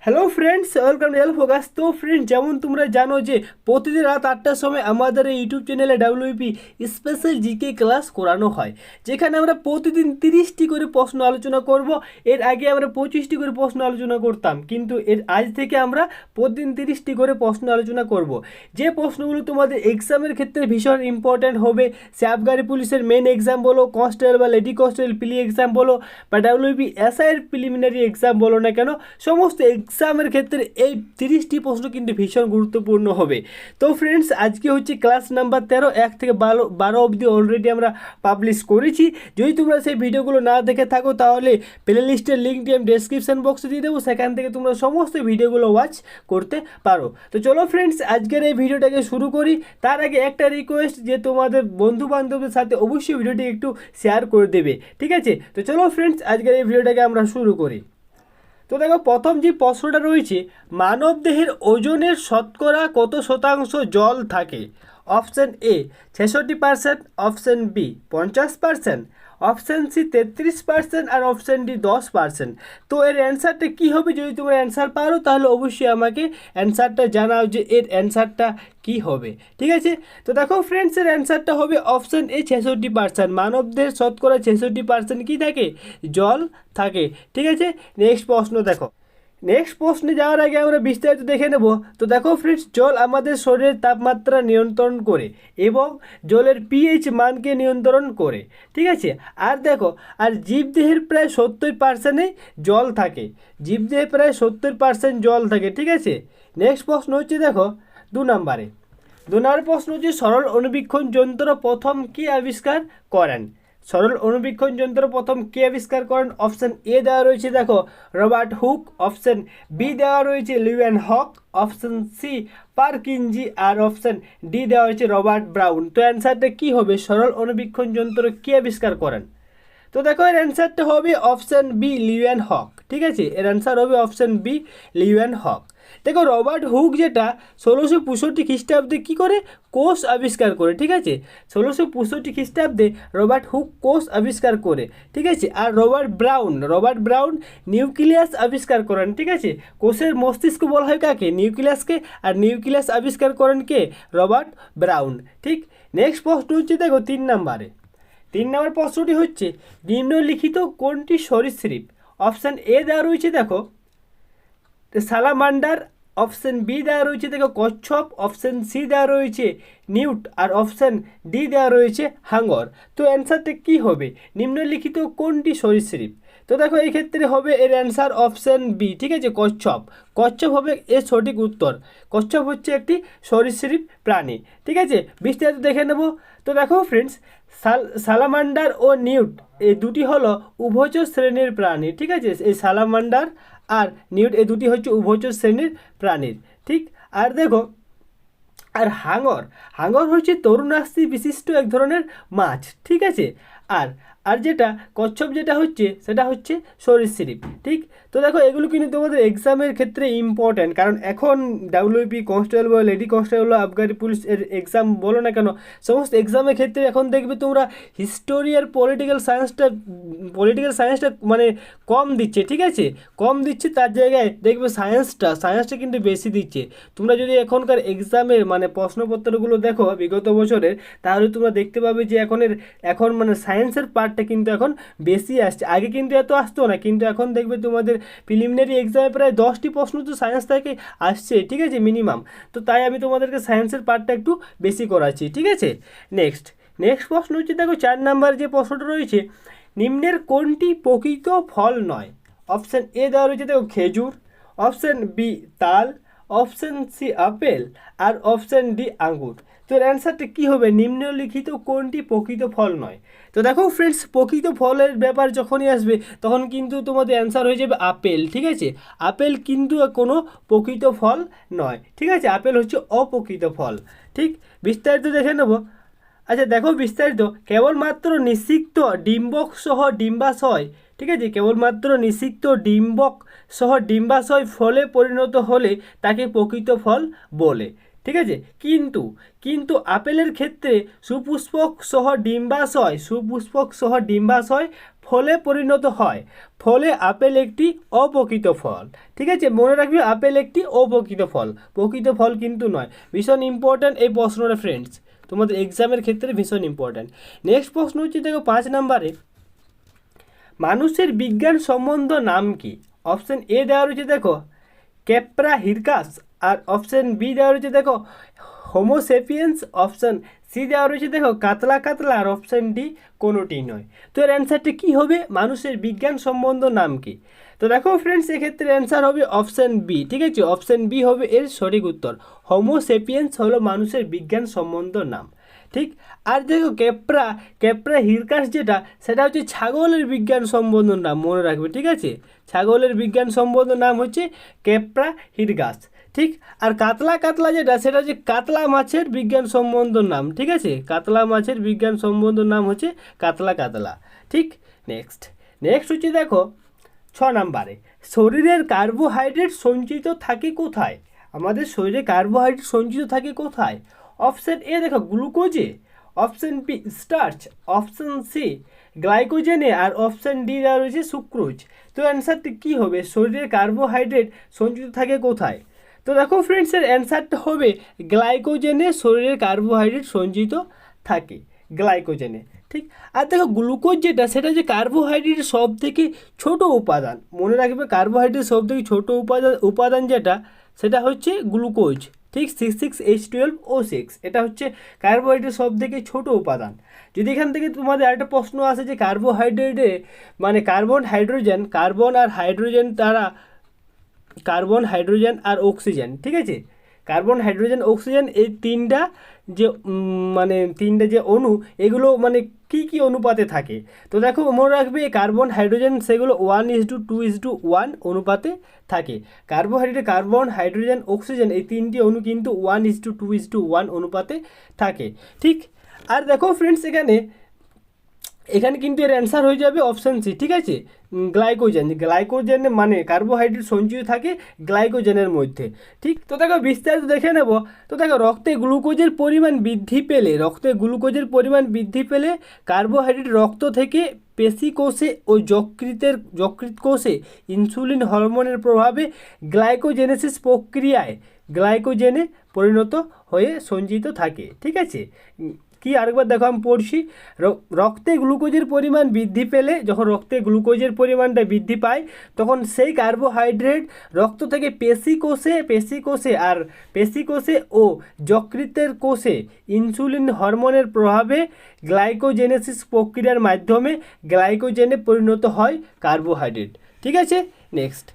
Hello friends, welcome to L focus. তো friends, যেমন তোমরা জানো যে প্রতিদিন রাত 8টার সময় আমাদের এই ইউটিউব চ্যানেলে ডাব্লিউপি স্পেশাল জিকে ক্লাস করানো হয়, যেখানে আমরা প্রতিদিন 30টি করে প্রশ্ন আলোচনা করব। এর আগে আমরা 25টি করে প্রশ্ন আলোচনা করতাম, কিন্তু আজ থেকে আমরা প্রতিদিন 30টি করে প্রশ্ন আলোচনা করব। যে প্রশ্নগুলো তোমাদের এক্সামের ক্ষেত্রে ভীষণ ইম্পর্ট্যান্ট হবে, সে আবগারি পুলিশের মেন এক্সাম বলো, কনস্টেবল বা লেডি কনস্টেবল প্রি এক্সাম বলো, বা ডাব্লিউপি এসআইয়ের প্রিলিমিনারি এক্সাম বলো না কেন, সমস্ত এক্সামের ক্ষেত্রে এই 30টি প্রশ্ন কিন্তু ভীষণ গুরুত্বপূর্ণ হবে। তো ফ্রেন্ডস, আজকে হচ্ছে ক্লাস নাম্বার 13, 1 থেকে 12 অবধি অলরেডি আমরা পাবলিশ করেছি। যদি তোমরা সেই ভিডিওগুলো না দেখে থাকো তাহলে প্লে লিস্টের লিঙ্কটি আমি ডেসক্রিপশন বক্সে দিয়ে দেবো, সেখান থেকে তোমরা সমস্ত ভিডিওগুলো ওয়াচ করতে পারো। তো চলো ফ্রেন্ডস, আজকের এই ভিডিওটাকে শুরু করি। তার আগে একটা রিকোয়েস্ট, যে তোমাদের বন্ধু বান্ধবদের সাথে অবশ্যই ভিডিওটি একটু শেয়ার করে দেবে, ঠিক আছে? তো চলো ফ্রেন্ডস, আজকের এই ভিডিওটাকে আমরা শুরু করি। তো দেখো, প্রথম যে প্রশ্নটা রয়েছে, মানবদেহের ওজনের শতকরা কত শতাংশ জল থাকে? Option A 66%, option B 50%, option C 33%, আর অপশান ডি 10%। তো এর অ্যান্সারটা কী হবে? যদি তোমরা অ্যান্সার পারো তাহলে অবশ্যই আমাকে অ্যান্সারটা জানাও যে এর অ্যান্সারটা কী হবে, ঠিক আছে? তো দেখো ফ্রেন্ডস, এর অ্যান্সারটা হবে অপশান এ 66%। মানবদেহের শতকরা 66% কী থাকে? জল থাকে, ঠিক আছে? নেক্সট প্রশ্ন দেখো। নেক্সট প্রশ্নে যাওয়ার আগে আমরা বিস্তারিত দেখে নেব। তো দেখো ফ্রেন্ডস, জল আমাদের শরীরের তাপমাত্রা নিয়ন্ত্রণ করে এবং জলের পিএইচ মানকে নিয়ন্ত্রণ করে, ঠিক আছে? আর দেখো, আর জীবদেহের প্রায় 70%-এই জল থাকে। জীবদেহে প্রায় 70% জল থাকে, ঠিক আছে? নেক্সট প্রশ্ন হচ্ছে দেখো 2 নম্বরে। 2 নম্বর প্রশ্ন হচ্ছে, সরল অণুবীক্ষণ যন্ত্র প্রথম কি আবিষ্কার করেন? সরল অণুবীক্ষণ যন্ত্র প্রথম কে আবিষ্কার করেন? অপশান এ দেওয়া রয়েছে দেখো রবার্ট হুক, অপশান বি দেওয়া রয়েছে লিওয়েন হক, অপশান সি পারকিনজি, আর অপশান ডি দেওয়া হয়েছে রবার্ট ব্রাউন। তো অ্যান্সারটা কী হবে? সরল অণুবীক্ষণ যন্ত্র কে আবিষ্কার করেন? তো দেখো, এর অ্যান্সারটা হবে অপশান বি লিওয়েন হক, ঠিক আছে? এর অ্যান্সার হবে অপশান বি লিওয়েন হক। দেখো, রবার্ট হুক যেটা 1665 খ্রিস্টাব্দে কী করে? কোষ আবিষ্কার করে, ঠিক আছে? 1665 খ্রিস্টাব্দে রবার্ট হুক কোষ আবিষ্কার করে, ঠিক আছে? আর রবার্ট ব্রাউন নিউক্লিয়াস আবিষ্কার করেন, ঠিক আছে? কোষের মস্তিষ্ক বলা হয় কাকে? নিউক্লিয়াসকে। আর নিউক্লিয়াস আবিষ্কার করেন কে? রবার্ট ব্রাউন, ঠিক? নেক্সট প্রশ্ন হচ্ছে দেখো 3 নম্বরে। 3 নম্বর প্রশ্নটি হচ্ছে, নিম্নলিখিত কোনটি সরীসৃপ? অপশান এ দেওয়া রয়েছে দেখো সালামান্ডার, অপশান বি দেওয়া রয়েছে দেখো কচ্ছপ, অপশান সি দেওয়া রয়েছে নিউট, আর অপশান ডি দেওয়া রয়েছে হাঙর। তো অ্যান্সারটা কী হবে? নিম্নলিখিত কোনটি সরীসৃপ? তো দেখো, এই ক্ষেত্রে হবে এর অ্যান্সার অপশান বি, ঠিক আছে? কচ্ছপ। কচ্ছপ হবে এর সঠিক উত্তর। কচ্ছপ হচ্ছে একটি সরীসৃপ প্রাণী, ঠিক আছে? বিস্তারিত দেখে নেব। তো দেখো ফ্রেন্ডস, সালামান্ডার ও নিউট এই দুটি হলো উভচর শ্রেণীর প্রাণী, ঠিক আছে? এই সালামান্ডার আর নিউট এই দুটি হচ্ছে উভচর শ্রেণীর প্রাণীর, ঠিক? আর দেখো, আর হাঙর হচ্ছে তরুণাস্থি বিশিষ্ট এক ধরনের মাছ, ঠিক আছে? আর আর যেটা কচ্ছপ যেটা হচ্ছে সেটা হচ্ছে সরীসৃপ, ঠিক? তো দেখো, এগুলো কিন্তু তোমাদের এক্সামের ক্ষেত্রে ইম্পর্ট্যান্ট, কারণ এখন ডাব্লিউপি কনস্টেবল বা লেডি কনস্টেবল বা আবগারি পুলিশ এর এক্সাম বলো না কেন, সমস্ত এক্সামের ক্ষেত্রে এখন দেখবে তোমরা হিস্টোরি আর পলিটিক্যাল সায়েন্সটা মানে কম দিচ্ছে, ঠিক আছে? কম দিচ্ছে, তার জায়গায় দেখবে সায়েন্সটা কিন্তু বেশি দিচ্ছে। তোমরা যদি এখনকার এক্সামের মানে প্রশ্নপত্রগুলো দেখো বিগত বছরের, তাহলে তোমরা দেখতে পাবে যে এখন মানে সায়েন্সের পার্টটা কিন্তু এখন বেশি আসছে। আগে কিন্তু এত আসতো না, কিন্তু এখন দেখবে তোমাদের প্রিলিমিনারি এক্সামে প্রায় 10টি প্রশ্ন তো সায়েন্স থেকে আসছে, ঠিক আছে? মিনিমাম। তো তাই আমি তোমাদেরকে সায়েন্সের পার্টটা একটু বেশি করাচ্ছি, ঠিক আছে? নেক্সট প্রশ্ন হচ্ছে দেখো 4 নম্বর যে প্রশ্নটা রয়েছে, নিম্নের কোনটি প্রকৃত ফল নয়? অপশান এ দেওয়া রয়েছে দেখো খেজুর, অপশান বি তাল, অপশান সি আপেল, আর অপশান ডি আঙ্গুর। তো এর অ্যান্সারটা কী হবে? নিম্নলিখিত কোনটি প্রকৃত ফল নয়? তো দেখো ফ্রেন্ডস, প্রকৃত ফলের ব্যাপার যখনই আসবে তখন কিন্তু তোমাদের অ্যান্সার হয়ে যাবে আপেল, ঠিক আছে? আপেল কিন্তু কোনো প্রকৃত ফল নয়, ঠিক আছে? আপেল হচ্ছে অপ্রকৃত ফল, ঠিক? বিস্তারিত দেখে নেব। আচ্ছা দেখো, বিস্তারিত কেবলমাত্র নিষিক্ত ডিম্বক সহ ডিম্বাশয়, ঠিক আছে? কেবলমাত্র নিষিক্ত ডিম্বক সহ ডিম্বাশয় ফলে পরিণত হলে তাকে প্রকৃত ফল বলে, ঠিক আছে? কিন্তু আপেলের ক্ষেত্রে সুপুষ্পক সহ ডিম্বাশয় ফলে পরিণত হয়, ফলে আপেল একটি অপ্রকৃত ফল। ঠিক আছে, মনে রাখবে আপেল একটি অপ্রকৃত ফল, প্রকৃত ফল কিন্তু নয়। ভীষণ ইম্পর্ট্যান্ট এই প্রশ্নটা ফ্রেন্ডস, তোমাদের এক্সামের ক্ষেত্রে ভীষণ ইম্পর্ট্যান্ট। নেক্সট প্রশ্ন হচ্ছে দেখো 5 নম্বরে, মানুষের বিজ্ঞান সম্বন্ধ নাম কি? অপশন এ দেওয়া রয়েছে দেখো ক্যাপ্রা হিরকাস, আর অপশন বি দেওয়া রয়েছে দেখো হোমোসেপিয়েন্স, অপশন সি দেওয়া রয়েছে দেখো কাতলা কাতলা, আর অপশন ডি কোনোটি নয়। তো এর অ্যান্সারটি কী হবে? মানুষের বিজ্ঞান সম্বন্ধ নাম কি? তো দেখো ফ্রেন্ডস, এক্ষেত্রে অ্যান্সার হবে অপশন বি। ঠিক আছে, অপশন বি হবে এর সঠিক উত্তর। হোমোসেপিয়েন্স হলো মানুষের বিজ্ঞান সম্বন্ধ নাম। ঠিক, আর দেখো ক্যাপ্রা ক্যাপ্রা হিরকাস যেটা, সেটা হচ্ছে ছাগলের বিজ্ঞান সম্বন্ধ নাম, মনে রাখবে। ঠিক আছে, ছাগলের বিজ্ঞান সম্বন্ধ নাম হচ্ছে ক্যাপ্রা হিরকাস। ঠিক, আর কাতলা কাতলা যেটা, সেটা হচ্ছে কাতলা মাছের বিজ্ঞান সম্বন্ধ নাম। ঠিক আছে, কাতলা মাছের বিজ্ঞান সম্বন্ধ নাম হচ্ছে কাতলা কাতলা। ঠিক, নেক্সট হচ্ছে দেখো 6 নম্বরে, শরীরের কার্বোহাইড্রেট সঞ্চিত থাকে কোথায়? আমাদের শরীরে কার্বোহাইড্রেট সঞ্চিত থাকে কোথায়? অপশন এ দেখো গ্লুকোজে, option B starch, option C গ্লাইকোজেনে, আর অপশন ডি দেওয়া রয়েছে সুক্রোজ। তো অ্যান্সারটি কী হবে? শরীরের কার্বোহাইড্রেট সঞ্চিত থাকে কোথায়? তো দেখো ফ্রেন্ডস, এর অ্যান্সারটা হবে গ্লাইকোজেনে শরীরের কার্বোহাইড্রেট সঞ্চিত থাকে, গ্লাইকোজেনে। ঠিক, আর দেখো গ্লুকোজ যেটা, সেটা যে কার্বোহাইড্রেটের সব থেকে ছোটো উপাদান, মনে রাখবে কার্বোহাইড্রেট সব থেকে ছোটো উপাদান যেটা, সেটা হচ্ছে গ্লুকোজ। ঠিক, C6H12O6, এটা হচ্ছে কার্বোহাইড্রেট সব থেকে ছোটো উপাদান। যদি এখান থেকে তোমাদের আরেকটা প্রশ্ন আসে যে কার্বোহাইড্রেটে মানে কার্বন হাইড্রোজেন আর অক্সিজেন, ঠিক আছে, কার্বন হাইড্রোজেন অক্সিজেন এই তিনটা যে অণু, এগুলো মানে কি অনুপাতে থাকে? তো দেখো মনে রাখবে কার্বন হাইড্রোজেন সেগুলো 1:2:1 অনুপাতে থাকে। কার্বন হাইড্রোজেন অক্সিজেন এই তিনটি অণু কিন্তু 1:2:1 অনুপাতে থাকে। ঠিক, আর দেখো ফ্রেন্ডস, এখানে কিন্তু এর অ্যান্সার হয়ে যাবে অপশান সি। ঠিক আছে, গ্লাইকোজেন মানে কার্বোহাইড্রেট সঞ্চিত থাকে গ্লাইকোজেনের মধ্যে। ঠিক, তো দেখো বিস্তারিত দেখে নেব। তো দেখো রক্তে গ্লুকোজের পরিমাণ বৃদ্ধি পেলে কার্বোহাইড্রেট রক্ত থেকে পেশি কোষে ও যকৃৎ কোষে ইনসুলিন হরমোনের প্রভাবে গ্লাইকোজেনেসিস প্রক্রিয়ায় গ্লাইকোজেনে পরিণত হয়ে সঞ্চিত থাকে। ঠিক আছে, কি আরেকবার দেখো আমি পড়ছি, রক্তে গ্লুকোজের পরিমাণ বৃদ্ধি পেলে, যখন রক্তে গ্লুকোজের পরিমাণটা বৃদ্ধি পায়, তখন সেই কার্বোহাইড্রেট রক্ত থেকে পেশি কোষে ও যকৃতের কোষে ইনসুলিন হরমোনের প্রভাবে গ্লাইকোজেনেসিস প্রক্রিয়ার মাধ্যমে গ্লাইকোজেনে পরিণত হয় কার্বোহাইড্রেট। ঠিক আছে, নেক্সট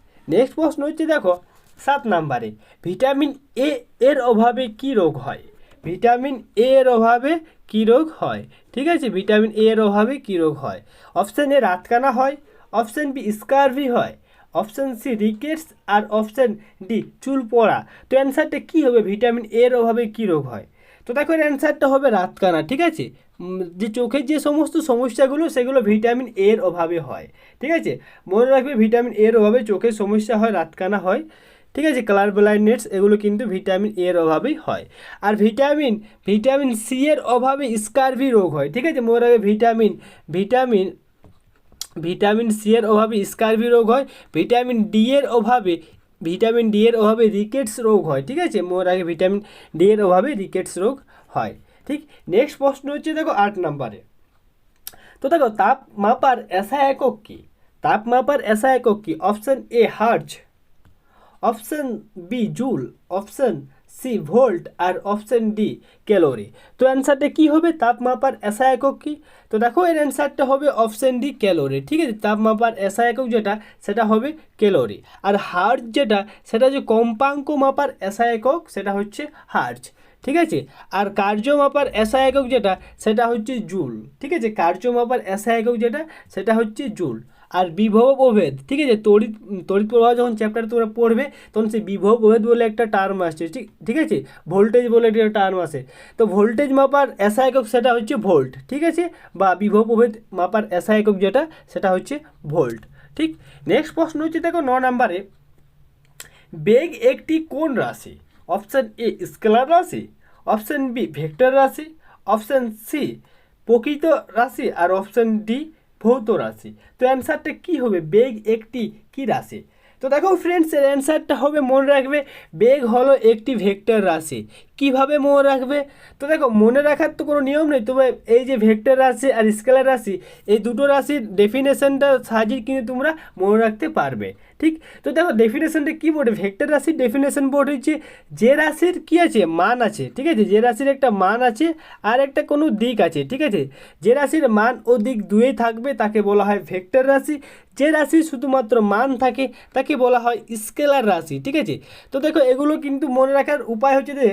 প্রশ্ন হচ্ছে দেখো 7 নম্বরে, ভিটামিন এ এর অভাবে কী রোগ হয়? ভিটামিন এ এর অভাবে কী রোগ হয়? ঠিক আছে, ভিটামিন এ এর অভাবে কী রোগ হয়? অপশান এ রাতকানা হয়, অপশান বি স্কারভি হয়, অপশান সি রিকেটস, আর অপশান ডি চুল পড়া। তো অ্যান্সারটা কী হবে? ভিটামিন এ এর অভাবে কী রোগ হয়? তো দেখো এর অ্যান্সারটা হবে রাতকানা। ঠিক আছে, যে চোখের যে সমস্ত সমস্যাগুলো, সেগুলো ভিটামিন এ এর অভাবে হয়। ঠিক আছে, মনে রাখবে ভিটামিন এ এর অভাবে চোখের সমস্যা হয়, রাতকানা হয়। ঠিক আছে, কালার ব্লাইন্ডনেস, এগুলো কিন্তু ভিটামিন এ এর অভাবেই হয়। আর ভিটামিন সি এর অভাবে স্কারভি রোগ হয়। ঠিক আছে, মনে রাখবে ভিটামিন সি এর অভাবে স্কারভি রোগ হয়। ভিটামিন ডি এর অভাবে রিকেটস রোগ হয়। ঠিক আছে, মনে রাখবে ভিটামিন ডি এর অভাবে রিকেটস রোগ হয়। ঠিক, নেক্সট প্রশ্ন হচ্ছে দেখো 8 নম্বরে। তো দেখো তাপ মাপার এসআই একক কি? Option A hertz, option B joule, option C volt, আর অপশন ডি ক্যালোরি। তো অ্যান্সারটা কী হবে? তাপমাপার এসআই একক কি? তো দেখো এর অ্যান্সারটা হবে অপশন ডি ক্যালোরি। ঠিক আছে, তাপমাপার এসআই একক যেটা, সেটা হবে ক্যালোরি। আর হার্জ যেটা, সেটা হচ্ছে কম্পাঙ্ক মাপার এসআই একক, সেটা হচ্ছে হার্জ। ঠিক আছে, আর কার্য মাপার এসআই একক যেটা, সেটা হচ্ছে জুল। ঠিক আছে, কার্য মাপার এসআই একক যেটা, সেটা হচ্ছে জুল। আর বিভব প্রভেদ, ঠিক আছে, তড়িৎ প্রবাহ যখন চ্যাপ্টারে তোমরা পড়বে, তখন সেই বিভব প্রভেদ বলে একটা টার্ম আসছে। ঠিক আছে, ভোল্টেজ বলে একটা টার্ম আসে। তো ভোল্টেজ মাপার এসআই একক সেটা হচ্ছে ভোল্ট। ঠিক আছে, বা বিভব প্রভেদ মাপার এসআই একক যেটা, সেটা হচ্ছে ভোল্ট। ঠিক, নেক্সট প্রশ্ন হচ্ছে দেখো 9 নম্বরে, বেগ একটি কোন রাশি? অপশান এ স্কেলার রাশি, অপশান বি ভেক্টর রাশি, অপশান সি প্রকৃত রাশি, আর অপশান ডি ভৌত রাশি। তো অ্যান্সারটা কি হবে? বেগ একটি কি রাশি? তো দেখো ফ্রেন্ডস, এর অ্যান্সারটা হবে, মনে রাখবে, বেগ হলো একটি ভেক্টর রাশি। কিভাবে মনে রাখবে? তো দেখো, মনে রাখার তো কোনো নিয়ম নেই, তবে এই যে ভেক্টর রাশি আর স্কেলার রাশি, এই দুটো রাশির ডেফিনেশনটা সাহায্যে কিন্তু তোমরা মনে রাখতে পারবে। ঠিক, তো দেখো ডেফিনেশনটা কী বোর্ডে, ভেক্টর রাশির ডেফিনেশন বোর্ড হচ্ছে যে রাশির কী আছে, মান আছে, ঠিক আছে, যে রাশির একটা মান আছে আর একটা কোনো দিক আছে, ঠিক আছে, যে রাশির মান ও দিক দুয়েই থাকবে তাকে বলা হয় ভেক্টর রাশি। যে রাশি শুধুমাত্র মান থাকে তাকে বলা হয় স্কেলার রাশি। ঠিক আছে, তো দেখো এগুলো কিন্তু মনে রাখার উপায় হচ্ছে যে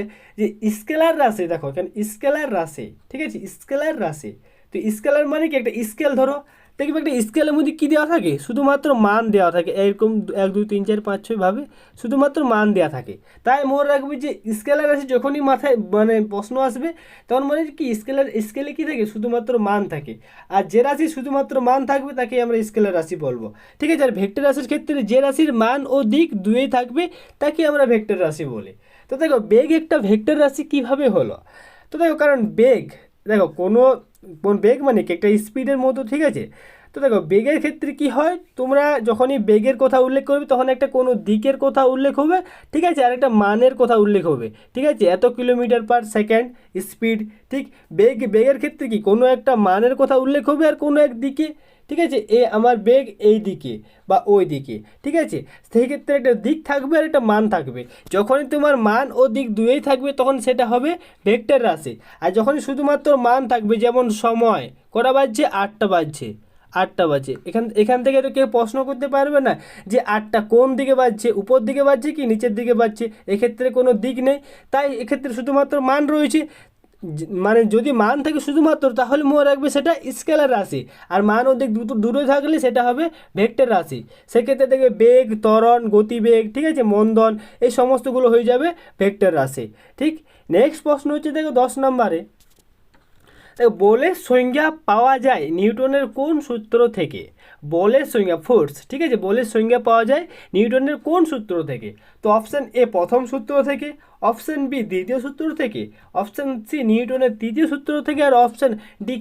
স্কেলার রাশি, দেখো এখানে স্কেলার রাশি, ঠিক আছে, স্কেলার রাশি। তো স্কেলার মানে কি, একটা স্কেল ধরো, দেখবে একটা স্কেলের মধ্যে কী দেওয়া থাকে, শুধুমাত্র মান দেওয়া থাকে, এরকম 1 2 3 4 5 6 ভাবে শুধুমাত্র মান দেওয়া থাকে। তাই মনে রাখবে যে স্কেলার রাশি যখনই মাথায় মানে প্রশ্ন আসবে, তখন মনে কি স্কেলে কী থাকে, শুধুমাত্র মান থাকে। আর যে রাশি শুধুমাত্র মান থাকবে তাকে আমরা স্কেলার রাশি বলবো। ঠিক আছে, আর ভেক্টর রাশির ক্ষেত্রে যে রাশির মান ও দিক দুয়েই থাকবে তাকে আমরা ভেক্টর রাশি বলি। তো দেখো বেগ একটা ভেক্টর রাশি কিভাবে হলো? তো দেখো, কারণ বেগ, দেখো কোন বেগ মানে কি একটা স্পিডের মতো, ঠিক আছে। তো দেখো বেগের ক্ষেত্রে কি হয়, তোমরা যখনই বেগের কথা উল্লেখ করবে তখন একটা কোনো দিকের কথা উল্লেখ হবে, ঠিক আছে, আর একটা মানের কথা উল্লেখ হবে, ঠিক আছে, এত কিলোমিটার পার সেকেন্ড স্পিড। ঠিক, বেগের ক্ষেত্রে কি কোনো একটা মানের কথা উল্লেখ হবে আর কোনো এক দিকে, ঠিক আছে, আমার বেগ এই দিকে বা ওই দিকে, ঠিক আছে, সেই ক্ষেত্রে একটা দিক থাকবে আর একটা মান থাকবে। যখনই তোমার মান ও দিক দুয়েই থাকবে তখন সেটা হবে ভেক্টর রাশি। আর যখনই শুধুমাত্র মান থাকবে, যেমন সময় কটা বাজছে, 8টা বাজছে, 8টা বাজে, এখান থেকে তো কেউ প্রশ্ন করতে পারবে না যে 8টা কোন দিকে বাজছে, উপর দিকে বাজছে কি নিচের দিকে বাজছে, এক্ষেত্রে কোনো দিক নেই, তাই এক্ষেত্রে শুধুমাত্র মান রয়েছে। মানে যদি মান থাকে শুধুমাত্র, তাহলে মনে রাখবে সেটা স্কেলার রাশি, আর মান ও দিক দূরে থাকলে সেটা হবে ভেক্টর রাশি। সেক্ষেত্রে দেখবে বেগ, ত্বরণ, গতিবেগ, ঠিক আছে, মন্দন, এই সমস্তগুলো হয়ে যাবে ভেক্টর রাশি। ঠিক, নেক্সট প্রশ্ন হচ্ছে দেখো 10 নম্বরে, বলের সংজ্ঞা পাওয়া যায় নিউটনের কোন সূত্র থেকে? বলের সংজ্ঞা, ফোর্স, ঠিক আছে, বলের সংজ্ঞা পাওয়া যায় নিউটনের কোন সূত্র থেকে? তো অপশান এ প্রথম সূত্র থেকে, অপশান বি দ্বিতীয় সূত্র থেকে, অপশান সি নিউটনের তৃতীয় সূত্র থেকে, আর অপশান ডি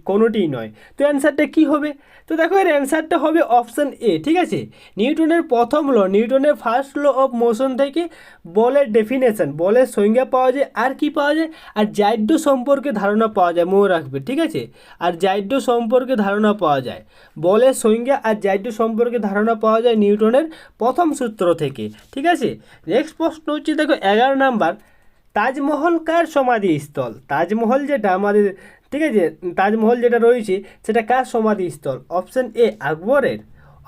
কোনোটিই নয়। তো অ্যান্সারটা কি হবে? তো দেখো এর অ্যান্সারটা হবে অপশান এ, ঠিক আছে, নিউটনের প্রথম ল, নিউটনের ফার্স্ট ল অফ মোশন থেকে বলের ডেফিনেশন, বলের সংজ্ঞা পাওয়া যায়, আর কি পাওয়া যায়, আর জাইড্য সম্পর্কে ধারণা পাওয়া যায়, মনে রাখবে, ঠিক আছে, আর জাইড্য সম্পর্কে ধারণা পাওয়া যায়, বলের সংজ্ঞা আর জাইড্য সম্পর্কে ধারণা পাওয়া যায় নিউটনের প্রথম সূত্র থেকে। ঠিক আছে, নেক্সট প্রশ্ন হচ্ছে দেখো 11 নাম্বার, তাজমহল কার সমাধিস্থল? তাজমহল যেটা আমাদের, ঠিক আছে, তাজমহল যেটা রয়েছে সেটা কার সমাধিস্থল? অপশান এ আকবরের,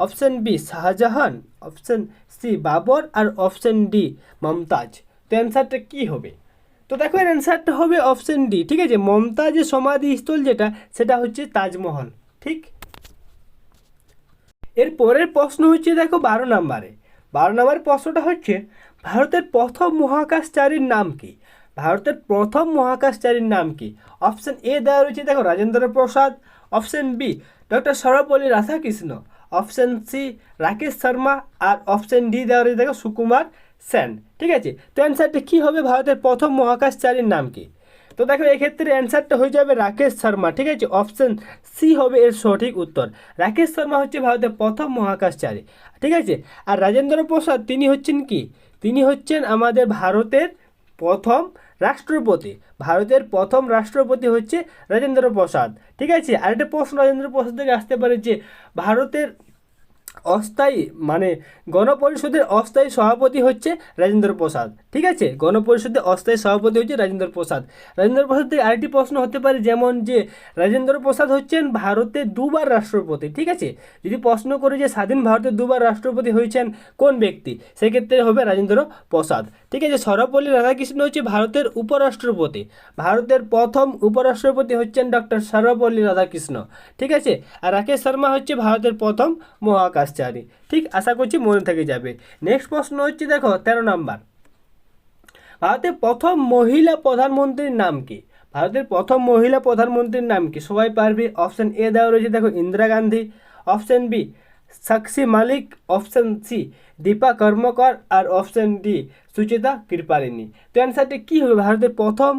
option B Shahjahan, option C Babur, আর অপশান ডি মমতাজ। তো অ্যান্সারটা কী হবে? তো দেখো এর অ্যান্সারটা হবে অপশান ডি, ঠিক আছে, মমতাজের সমাধিস্থল যেটা, সেটা হচ্ছে তাজমহল। ঠিক, এর পরের প্রশ্ন হচ্ছে দেখো 12 নম্বরে, 12 নম্বরের প্রশ্নটা হচ্ছে ভারতের প্রথম মহাকাশচারীর নাম কি? ভারতের প্রথম মহাকাশচারীর নাম কি? অপশান এ দেওয়া রয়েছে দেখো Rajendra Prasad, option B doctor Sarvepalli Radhakrishna, option C Rakesh Sharma, আর অপশান ডি দেওয়া রয়েছে দেখো সুকুমার সেন। ঠিক আছে, তো অ্যান্সারটা কী হবে, ভারতের প্রথম মহাকাশচারীর নাম কি? তো দেখো এক্ষেত্রে অ্যান্সারটা হয়ে যাবে রাকেশ শর্মা, ঠিক আছে, অপশান সি হবে এর সঠিক উত্তর। রাকেশ শর্মা হচ্ছে ভারতের প্রথম মহাকাশচারী, ঠিক আছে। আর রাজেন্দ্র প্রসাদ তিনি হচ্ছেন কি, তিনি হচ্ছেন আমাদের ভারতের প্রথম রাষ্ট্রপতি, ভারতের প্রথম রাষ্ট্রপতি হচ্ছে রাজেন্দ্র প্রসাদ। ঠিক আছে, আরেকটা প্রশ্ন রাজেন্দ্র প্রসাদ থেকে আসতে পারে যে ভারতের অস্থায়ী মানে গণপরিষদের অস্থায়ী সভাপতি হচ্ছে রাজেন্দ্র প্রসাদ। ঠিক আছে, গণপরিষদের অস্থায়ী সভাপতি হচ্ছে রাজেন্দ্র প্রসাদ। রাজেন্দ্র প্রসাদ থেকে আরেকটি প্রশ্ন হতে পারে, যেমন যে রাজেন্দ্র প্রসাদ হচ্ছেন ভারতের দুবার রাষ্ট্রপতি। ঠিক আছে, যদি প্রশ্ন করে যে স্বাধীন ভারতের দুবার রাষ্ট্রপতি হয়েছেন কোন ব্যক্তি, সেক্ষেত্রে হবে রাজেন্দ্র প্রসাদ। ঠিক আছে, সর্বপল্লী রাধাকৃষ্ণ হচ্ছে ভারতের উপরাষ্ট্রপতি, ভারতের প্রথম উপরাষ্ট্রপতি হচ্ছেন ডক্টর সর্বপল্লী রাধাকৃষ্ণ। ঠিক আছে, আর রাকেশ শর্মা হচ্ছে ভারতের প্রথম মহাকাশচারী। ঠিক, আশা করছি মনে থেকে যাবে। নেক্সট প্রশ্ন হচ্ছে দেখো 13 নাম্বার, ভারতের প্রথম মহিলা প্রধানমন্ত্রীর নাম কি? ভারতের প্রথম মহিলা প্রধানমন্ত্রীর নাম কি? সবাই পারবে। অপশান এ দেওয়া রয়েছে দেখো ইন্দিরা গান্ধী, অপশান বি সাক্ষী মালিক, অপশান সি দীপা কর্মকার, আর অপশান ডি সুচেতা কৃপালিনী। তো অ্যান্সারটি কী হবে, ভারতের প্রথম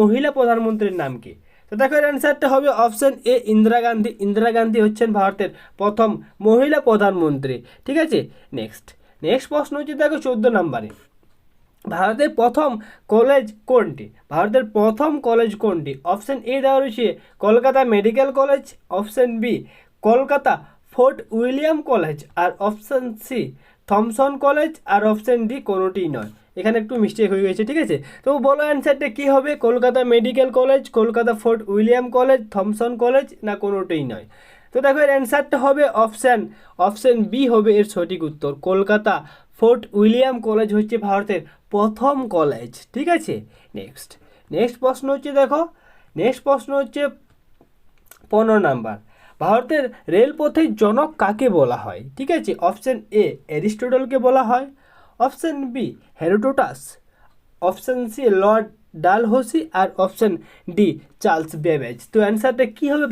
মহিলা প্রধানমন্ত্রীর নাম কি? তো দেখো এর অ্যান্সারটা হবে অপশন এ ইন্দিরা গান্ধী। ইন্দিরা গান্ধী হচ্ছেন ভারতের প্রথম মহিলা প্রধানমন্ত্রী। ঠিক আছে, নেক্সট প্রশ্ন হচ্ছে দেখো 14 নম্বরে, ভারতের প্রথম কলেজ কোনটি? ভারতের প্রথম কলেজ কোনটি? অপশন এ দেওয়া রয়েছে Kolkata medical college, option B Kolkata Fort William college, আর অপশন সি থমসন কলেজ, আর অপশন ডি কোনোটিই নয়। এখানে একটু মিস্টেক হয়ে গেছে। ঠিক আছে, তো বলো অ্যান্সারটা কী হবে? Kolkata medical college, Kolkata Fort William college, Thomson college, না কোনোটিই নয়? তো দেখো এর অ্যান্সারটা হবে অপশন বি হবে এর সঠিক উত্তর। কলকাতা ফোর্ট উইলিয়াম কলেজ হচ্ছে ভারতের প্রথম কলেজ। ঠিক আছে, নেক্সট প্রশ্ন হচ্ছে দেখো, নেক্সট প্রশ্ন হচ্ছে 15 নাম্বার, ভারতের রেলপথের জনক কাকে বলা হয়? ঠিক আছে, অপশন এ অ্যারিস্টটলকে বলা হয়, option B Herodotus, option C Lord Dalhousie, আর অপশন ডি চার্লস বেবেজ। তো অ্যান্সারটা কী হবে?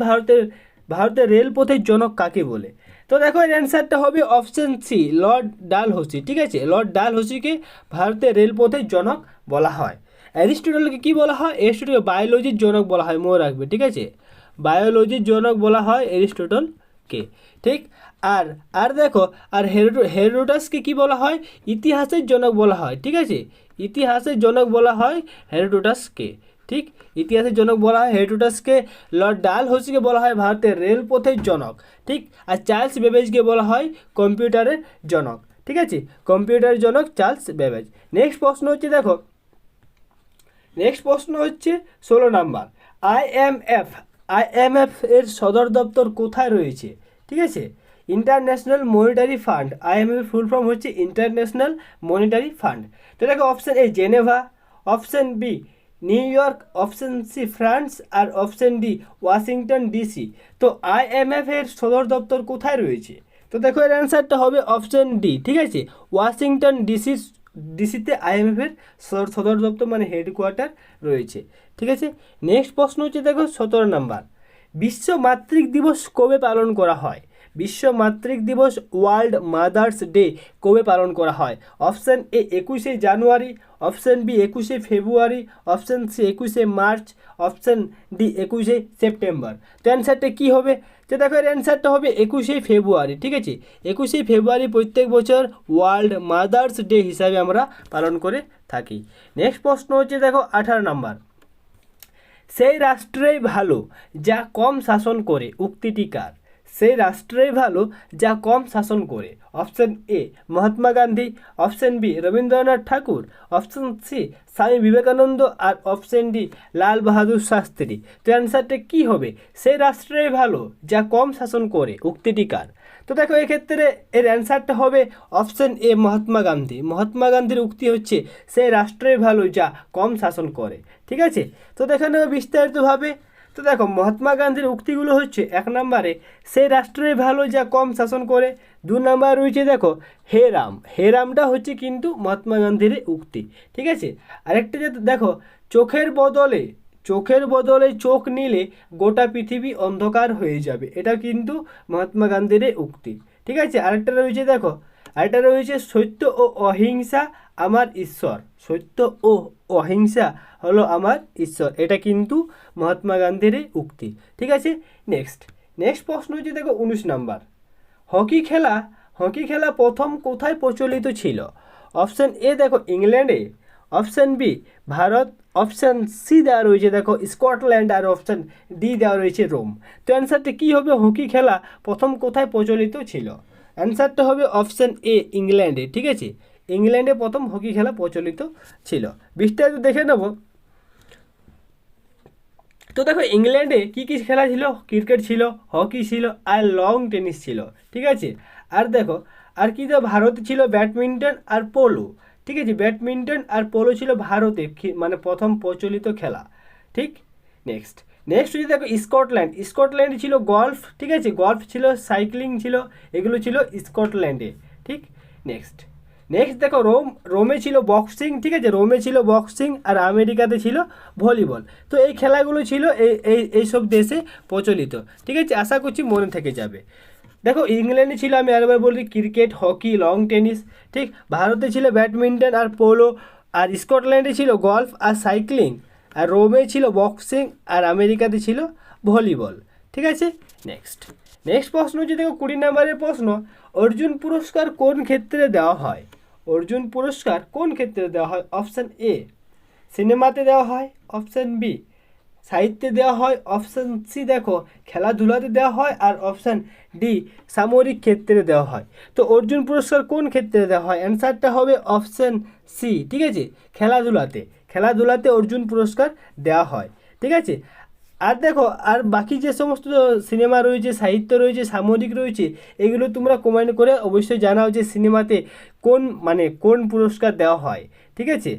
ভারতের রেলপথের জনক কাকে বলে? তো দেখো এর অ্যান্সারটা হবে অপশন সি লর্ড ডালহৌসি। ঠিক আছে, লর্ড ডালহৌসিকে ভারতের রেলপথের জনক বলা হয়। অ্যারিস্টটলকে কি বলা হয়? অ্যারিস্টটলকে বায়োলজির জনক বলা হয়, মনে রাখবে। ঠিক আছে, বায়োলজির জনক বলা হয় অ্যারিস্টটলকে। ঠিক, আর দেখো, আর হেরোডোটাসকে কি বলা হয়? ইতিহাসের জনক বলা হয়। ঠিক আছে, ইতিহাসের জনক বলা হয় হেরোডোটাসকে। ঠিক, ইতিহাসের জনক বলা হয় হেরোডোটাসকে। লর্ড ডালহৌসিকে বলা হয় ভারতের রেলপথের জনক। ঠিক, আর চার্লস বেবেজকে বলা হয় কম্পিউটারের জনক। ঠিক আছে, কম্পিউটারের জনক চার্লস বেবেজ। নেক্সট প্রশ্ন হচ্ছে দেখো, নেক্সট প্রশ্ন হচ্ছে 16 নাম্বার, আইএমএফ এর সদর দপ্তর কোথায় রয়েছে? ঠিক আছে, ইন্টারন্যাশনাল মনিটারি ফান্ড। আইএমএফ এর ফুল ফর্ম হচ্ছে ইন্টারন্যাশনাল মনিটারি ফান্ড। তো দেখো option A Geneva, option B New York, option C France, আর অপশন ডি ওয়াশিংটন ডিসি। তো আইএমএফ এর সদর দপ্তর কোথায় রয়েছে? তো দেখো এর অ্যান্সারটা হবে অপশন ডি। ঠিক আছে, ওয়াশিংটন ডিসিতে আইএমএফের সদর দপ্তর মানে হেডকোয়ার্টার রয়েছে। ঠিক আছে, নেক্সট প্রশ্ন হচ্ছে দেখো 17 নাম্বার, বিশ্ব মাতৃক দিবস কবে পালন করা হয়? বিশ্ব মাতৃক দিবস ওয়ার্ল্ড মাদার্স ডে কবে পালন করা হয়? অপশান এ 21শে জানুয়ারি, অপশান বি 21শে ফেব্রুয়ারি, অপশান সি 21শে মার্চ, অপশান ডি 21শে সেপ্টেম্বর। তো অ্যান্সারটা কী হবে? তো দেখো এর অ্যান্সারটা হবে 21শে ফেব্রুয়ারি। ঠিক আছে, 21শে ফেব্রুয়ারি প্রত্যেক বছর ওয়ার্ল্ড মাদার্স ডে হিসাবে আমরা পালন করে থাকি। নেক্সট প্রশ্ন হচ্ছে দেখো 18 নাম্বার, সেই রাষ্ট্রেই ভালো যা কম শাসন করে, উক্তিটি কার? সেই রাষ্ট্রেই ভালো যা কম শাসন করে। Option A Mahatma Gandhi, option B Rabindranath Thakur, option C Swami Vivekananda, আর অপশন ডি লাল বাহাদুর শাস্ত্রী। তো অ্যান্সারটা কী হবে? সেই রাষ্ট্রেই ভালো যা কম শাসন করে, উক্তিটি কার? তো দেখো এক্ষেত্রে এর অ্যান্সারটা হবে অপশন এ মহাত্মা গান্ধী। মহাত্মা গান্ধীর উক্তি হচ্ছে সেই রাষ্ট্রেই ভালো যা কম শাসন করে। ঠিক আছে, তো দেখে নেব বিস্তারিতভাবে। তো দেখো মহাত্মা গান্ধীর উক্তিগুলো হচ্ছে 1 নম্বরে সেই রাষ্ট্রেই ভালো যা কম শাসন করে। 2 নম্বর রয়েছে দেখো হে রাম। হে রামটা হচ্ছে কিন্তু মহাত্মা গান্ধীর উক্তি। ঠিক আছে, আরেকটা যে দেখো চোখের বদলে চোখ নিলে গোটা পৃথিবী অন্ধকার হয়ে যাবে, এটা কিন্তু মহাত্মা গান্ধীর উক্তি। ঠিক আছে, আরেকটা রয়েছে সত্য ও অহিংসা আমার ঈশ্বর। সত্য ও অহিংসা হলো আমার ঈশ্বর, এটা কিন্তু মহাত্মা গান্ধীর উক্তি। ঠিক আছে, নেক্সট প্রশ্ন হচ্ছে দেখো 19 নাম্বার, হকি খেলা প্রথম কোথায় প্রচলিত ছিল? অপশান এ দেখো ইংল্যান্ডে, option B Bharat, option C দেওয়া রয়েছে দেখো স্কটল্যান্ড, আর অপশান ডি দেওয়া রয়েছে রোম। তো অ্যান্সারটা কী হবে? হকি খেলা প্রথম কোথায় প্রচলিত ছিল? অ্যান্সারটা হবে অপশান এ ইংল্যান্ডে। ঠিক আছে, ইংল্যান্ডে প্রথম হকি খেলা প্রচলিত ছিল। বিস্তারিত দেখে নেব। তো দেখো ইংল্যান্ডে কী কী খেলা ছিল? ক্রিকেট ছিল, হকি ছিল, আর লং টেনিস ছিল। ঠিক আছে, আর দেখো আর কি তো ভারতে ছিল ব্যাডমিন্টন আর পোলো। ঠিক আছে, ব্যাডমিন্টন আর পোলো ছিল ভারতে মানে প্রথম প্রচলিত খেলা। ঠিক, নেক্সট যদি দেখো স্কটল্যান্ডে ছিল গল্ফ। ঠিক আছে, গল্ফ ছিল, সাইক্লিং ছিল, এগুলো ছিল স্কটল্যান্ডে। ঠিক, নেক্সট দেখো রোমে ছিল বক্সিং। ঠিক আছে, রোমে ছিল বক্সিং, আর আমেরিকাতে ছিল ভলিবল। তো এই খেলাগুলো ছিল এইসব দেশে প্রচলিত। ঠিক আছে, আশা করছি মনে থেকে যাবে। দেখো ইংল্যান্ডে ছিল, আমি আরেকবার বলি, ক্রিকেট, হকি, লং টেনিস। ঠিক, ভারতে ছিল ব্যাডমিন্টন আর পোলো, আর স্কটল্যান্ডে ছিল গল্ফ আর সাইক্লিং, আর রোমে ছিল বক্সিং, আর আমেরিকাতে ছিল ভলিবল। ঠিক আছে, নেক্সট প্রশ্ন হচ্ছে দেখো 20 নম্বরের প্রশ্ন, অর্জুন পুরস্কার কোন ক্ষেত্রে দেওয়া হয়? অর্জুন পুরস্কার কোন ক্ষেত্রে দেওয়া হয়? অপশান এ সিনেমাতে দেওয়া হয়, অপশান বি সাহিত্যে দেওয়া হয়, অপশান সি দেখো খেলাধুলাতে দেওয়া হয়, আর অপশান ডি সামরিক ক্ষেত্রে দেওয়া হয়। তো অর্জুন পুরস্কার কোন ক্ষেত্রে দেওয়া হয়? অ্যান্সারটা হবে অপশান সি। ঠিক আছে, খেলাধুলাতে অর্জুন পুরস্কার দেওয়া হয়। ঠিক আছে, আর দেখো আর বাকি যে সমস্ত সিনেমা রয়েছে, সাহিত্য রয়েছে, সামরিক রয়েছে, এগুলো তোমরা কমেন্ট করে অবশ্যই জানাও যে সিনেমাতে কোন পুরস্কার দেওয়া হয়। ঠিক আছে,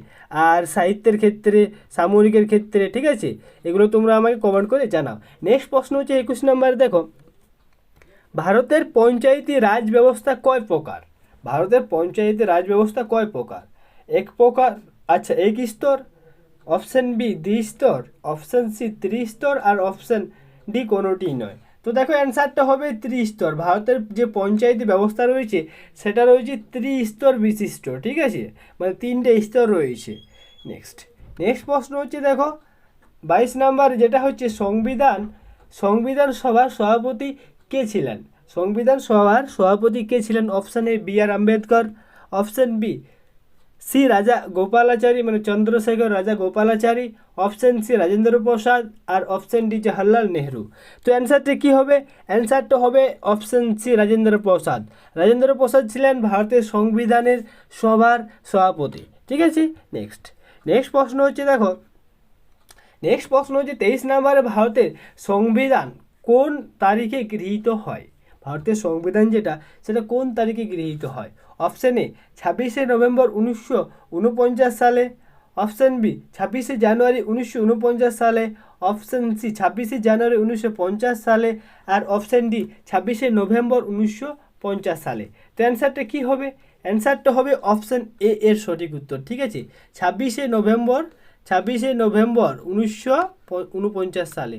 আর সাহিত্যের ক্ষেত্রে, সামরিকের ক্ষেত্রে। ঠিক আছে, এগুলো তোমরা আমাকে কমেন্ট করে জানাও। নেক্সট প্রশ্ন হচ্ছে 21 নম্বর, দেখো ভারতের পঞ্চায়েতি রাজ ব্যবস্থা কয় প্রকার? ভারতের পঞ্চায়েতি রাজ ব্যবস্থা কয় প্রকার? এক প্রকার, আচ্ছা এক স্তর, অপশান বি 2 স্তর, অপশান সি 3 স্তর, আর অপশান ডি কোনোটি নয়। তো দেখো অ্যান্সারটা হবে 3 স্তর। ভারতের যে পঞ্চায়েতি ব্যবস্থা রয়েছে সেটা রয়েছে 3 স্তর বিশিষ্ট। ঠিক আছে, মানে 3টে স্তর রয়েছে। নেক্সট প্রশ্ন হচ্ছে দেখো 22 নাম্বার, যেটা হচ্ছে সংবিধান সভার সভাপতি কে ছিলেন? সংবিধান সভার সভাপতি কে ছিলেন? Option A B R Ambedkar, option B C Raja Gopalachari মানে চন্দ্রশেখর রাজা গোপালাচারী, অপশান সি রাজেন্দ্র প্রসাদ, আর অপশান ডি জওহরলাল নেহরু। তো অ্যান্সারটা কী হবে? অ্যান্সারটা হবে অপশান সি রাজেন্দ্র প্রসাদ। রাজেন্দ্র প্রসাদ ছিলেন ভারতের সংবিধানের সভার সভাপতি। ঠিক আছে, নেক্সট প্রশ্ন হচ্ছে দেখো 23 নম্বরে, ভারতের সংবিধান কোন তারিখে গৃহীত হয়? ভারতের সংবিধান যেটা সেটা কোন তারিখে গৃহীত হয়? অপশান এ 26শে নভেম্বর 1949 সালে, অপশান বি 26শে জানুয়ারি 1949 সালে, অপশান সি 26শে জানুয়ারি 1950 সালে, আর অপশান ডি 26শে নভেম্বর 1950 সালে। তো অ্যান্সারটা কী হবে? অ্যান্সারটা হবে অপশান এ এর সঠিক উত্তর। ঠিক আছে, 26শে নভেম্বর 1949 সালে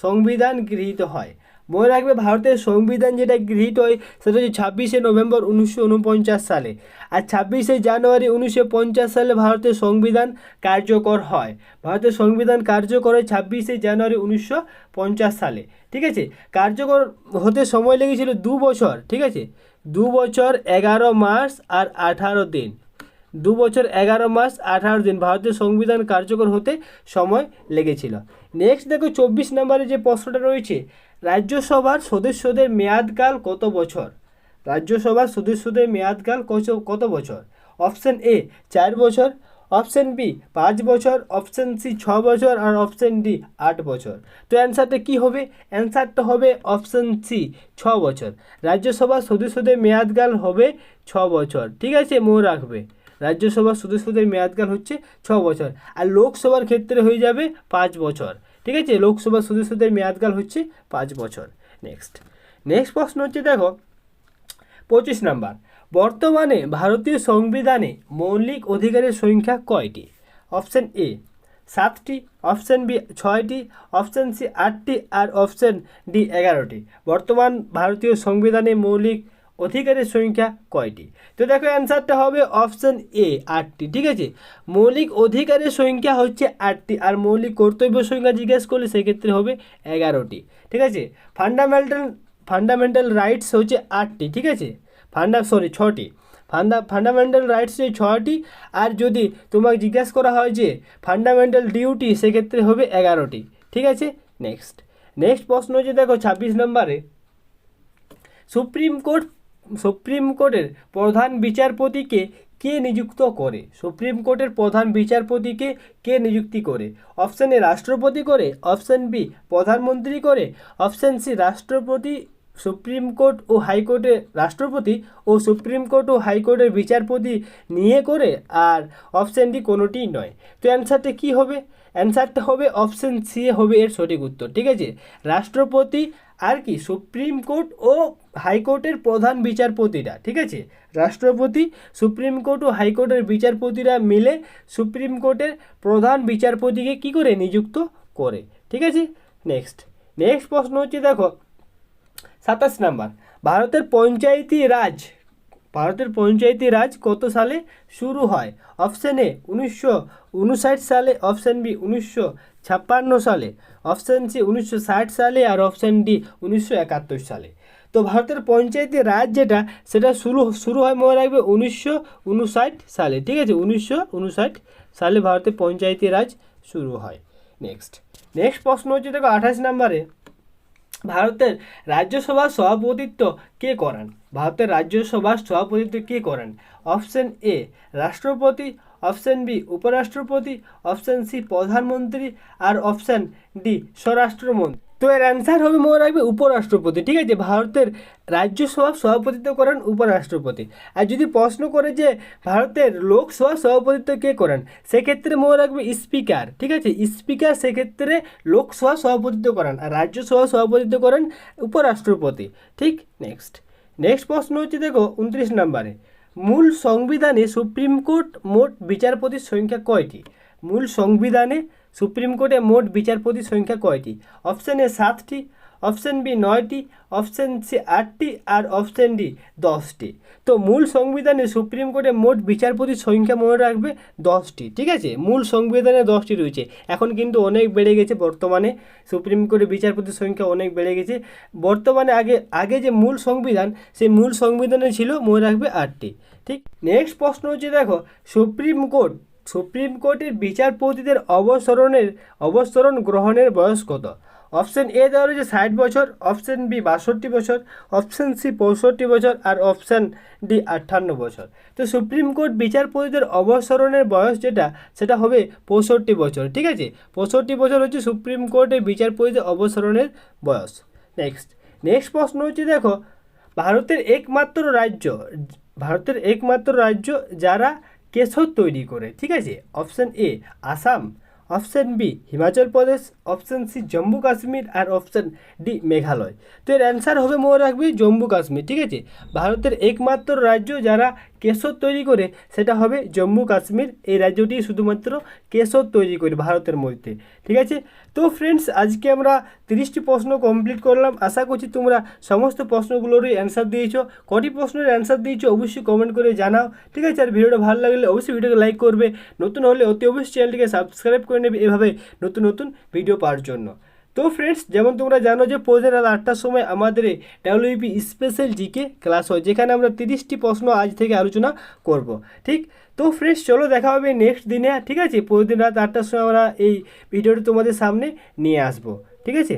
সংবিধান গৃহীত হয়। মনে রাখবে ভারতের সংবিধান যেটা গৃহীত হয় সেটা হচ্ছে 26শে নভেম্বর 1949 সালে, আর 26শে জানুয়ারি 1950 সালে ভারতের সংবিধান কার্যকর হয়। ভারতের সংবিধান কার্যকর হয় 26শে জানুয়ারি 1950 সালে। ঠিক আছে, কার্যকর হতে সময় লেগেছিল 2 বছর। ঠিক আছে, 2 বছর 11 মাস আর 18 দিন। 2 বছর 11 মাস 18 দিন ভারতের সংবিধান কার্যকর হতে সময় লেগেছিল। নেক্সট দেখো 24 নম্বরে যে প্রশ্নটা রয়েছে, রাজ্যসভার সদস্যদের মেয়াদকাল কত বছর? রাজ্যসভার সদস্যদের মেয়াদকাল কত বছর? অপশান এ 4 বছর, অপশান বি 5 বছর, অপশান সি 6 বছর, আর অপশান ডি 8 বছর। তো অ্যান্সারটা কী হবে? অ্যান্সারটা হবে অপশান সি 6 বছর। রাজ্যসভার সদস্যদের মেয়াদকাল হবে 6 বছর। ঠিক আছে, মনে রাখবে রাজ্যসভার সদস্যদের মেয়াদকাল হচ্ছে 6 বছর, আর লোকসভার ক্ষেত্রে হয়ে যাবে 5 বছর। ঠিক আছে, লোকসভার সদস্যদের মেয়াদকাল হচ্ছে 5 বছর। নেক্সট প্রশ্ন হচ্ছে দেখো 25 নাম্বার, বর্তমানে ভারতীয় সংবিধানে মৌলিক অধিকারের সংখ্যা কয়টি? অপশান এ 7টি, অপশান বি 6টি, অপশান সি 8টি, আর অপশান ডি 11টি। বর্তমান ভারতীয় সংবিধানে মৌলিক অধিকারের সংখ্যা কয়টি? তো দেখো অ্যান্সারটা হবে অপশান এ 8টি। ঠিক আছে, মৌলিক অধিকারের সংখ্যা হচ্ছে 8টি, আর মৌলিক কর্তব্য সংখ্যা জিজ্ঞেস করলে সেক্ষেত্রে হবে 11টি। ঠিক আছে, ফান্ডামেন্টাল রাইটস হচ্ছে 8টি। ঠিক আছে, 6টি। ফান্ডামেন্টাল রাইটস হচ্ছে 6টি, আর যদি তোমাকে জিজ্ঞাসা করা হয় যে ফান্ডামেন্টাল ডিউটি সেক্ষেত্রে হবে 11টি। ঠিক আছে, নেক্সট প্রশ্ন হচ্ছে দেখো 26 নম্বরে, সুপ্রিম কোর্টের প্রধান বিচারপতিকে কে নিযুক্ত করে? সুপ্রিম কোর্টের প্রধান বিচারপতিকে কে নিযুক্তি করে? অপশান এ রাষ্ট্রপতি করে, অপশান বি প্রধানমন্ত্রী করে, অপশান সি রাষ্ট্রপতি সুপ্রিম কোর্ট ও হাইকোর্টের রাষ্ট্রপতি ও সুপ্রিম কোর্ট ও হাইকোর্টের বিচারপতি নিয়ে করে, আর অপশান ডি কোনোটিই নয়। তো অ্যান্সারটা কী হবে? অ্যান্সারটা হবে অপশান সি হবে এর সঠিক উত্তর। ঠিক আছে, রাষ্ট্রপতি আর কি সুপ্রিম কোর্ট ও হাইকোর্টের প্রধান বিচারপতিরা। ঠিক আছে, রাষ্ট্রপতি, সুপ্রিম কোর্ট ও হাইকোর্টের বিচারপতিরা মিলে সুপ্রিম কোর্টের প্রধান বিচারপতিকে কী করে নিযুক্ত করে। ঠিক আছে, নেক্সট প্রশ্ন হচ্ছে দেখো 27 নাম্বার, ভারতের পঞ্চায়েতি রাজ ভারতের পঞ্চায়েতি রাজ কত সালে শুরু হয়? অপশান এ 1959 সালে, অপশান বি 1956 সালে, অপশান সি 1960 সালে আর অপশান ডি 1971 সালে। তো ভারতের পঞ্চায়েতি রাজ যেটা সেটা শুরু হয় মনে রাখবে 1959 সালে। ঠিক আছে, 1959 সালে ভারতের পঞ্চায়েতি রাজ শুরু হয়। নেক্সট প্রশ্ন হচ্ছে দেখো 28 নম্বরে, ভারতের রাজ্যসভার সভাপতিত্ব কে করেন? ভারতের রাজ্যসভার সভাপতিত্ব কে করেন? অপশন এ রাষ্ট্রপতি, অপশন বি উপরাষ্ট্রপতি, অপশন সি প্রধানমন্ত্রী আর অপশন ডি স্বরাষ্ট্রমন্ত্রী। তো এর অ্যান্সার হবে মনে রাখবে উপরাষ্ট্রপতি। ঠিক আছে, ভারতের রাজ্যসভার সভাপতিত্ব করেন উপরাষ্ট্রপতি। আর যদি প্রশ্ন করে যে ভারতের লোকসভার সভাপতিত্ব কে করেন, সেক্ষেত্রে মনে রাখবে স্পিকার। ঠিক আছে, স্পিকার সেক্ষেত্রে লোকসভা সভাপতিত্ব করেন আর রাজ্যসভা সভাপতিত্ব করেন উপরাষ্ট্রপতি। ঠিক, নেক্সট প্রশ্ন হচ্ছে দেখো 29 নম্বরে, মূল সংবিধানে সুপ্রিম কোর্ট মোট বিচারপতির সংখ্যা কয়টি? মূল সংবিধানে সুপ্রিম কোর্টে মোট বিচারপতির সংখ্যা কয়টি? অপশান এ 7টি, অপশান বি 9টি, অপশান সি 8টি আর অপশান ডি 10টি। তো মূল সংবিধানে সুপ্রিম কোর্টে মোট বিচারপতির সংখ্যা মনে রাখবে 10টি। ঠিক আছে, মূল সংবিধানে 10টি রয়েছে। এখন কিন্তু অনেক বেড়ে গেছে, বর্তমানে সুপ্রিম কোর্টে বিচারপতির সংখ্যা অনেক বেড়ে গেছে। বর্তমানে আগে যে মূল সংবিধান, সেই মূল সংবিধানে ছিল মনে রাখবে 8টি। ঠিক, নেক্সট প্রশ্ন হচ্ছে দেখো, সুপ্রিম কোর্টের বিচারপতিদের অবসরণ গ্রহণের বয়স কত? অপশান এ দেওয়া রয়েছে 60 বছর, অপশান বি 62 বছর, অপশান সি 65 বছর আর অপশান ডি 58 বছর। তো সুপ্রিম কোর্ট বিচারপতিদের অবসরণের বয়স সেটা হবে 65 বছর। ঠিক আছে, 65 বছর হচ্ছে সুপ্রিম কোর্টের বিচারপতিদের অবসরণের বয়স। নেক্সট প্রশ্ন হচ্ছে দেখো, ভারতের একমাত্র রাজ্য যারা কেশর তৈরি করে। ঠিক আছে, option A Assam, option B Himachal Pradesh, option C Jammu Kashmir আর অপশান ডি মেঘালয়। তো এর অ্যান্সার হবে মনে রাখবে জম্মু কাশ্মীর। ঠিক আছে, ভারতের একমাত্র রাজ্য যারা কেশর তৈরি করে সেটা হবে জম্মু কাশ্মীর। এই রাজ্যটি শুধুমাত্র কেশর তৈরি করে ভারতের মধ্যে। ঠিক আছে, তো ফ্রেন্ডস আজকে আমরা 30টি প্রশ্ন কমপ্লিট করলাম। আশা করছি তোমরা সমস্ত প্রশ্নগুলোরই অ্যান্সার দিয়েছো। কটি প্রশ্নের অ্যান্সার দিয়েছো অবশ্যই কমেন্ট করে জানাও। ঠিক আছে, আর ভিডিওটা ভালো লাগলে অবশ্যই ভিডিওকে লাইক করবে, নতুন হলে অতি অবশ্যই চ্যানেলটিকে সাবস্ক্রাইব করে নেবে এভাবে নতুন ভিডিও পাওয়ার জন্য। তো ফ্রেন্ডস, যেমন তোমরা জানো যে প্রতিদিন রাত 8টার সময় আমাদের ডাব্লিউপি স্পেশাল জিকে ক্লাস হয়, যেখানে আমরা 30টি প্রশ্ন আজ থেকে আলোচনা করব। ঠিক, তো ফ্রেন্ডস চলো দেখা হবে নেক্সট দিনে। ঠিক আছে, প্রতিদিন রাত 8টার সময় আমরা এই ভিডিওটি তোমাদের সামনে নিয়ে আসবো। ঠিক আছে।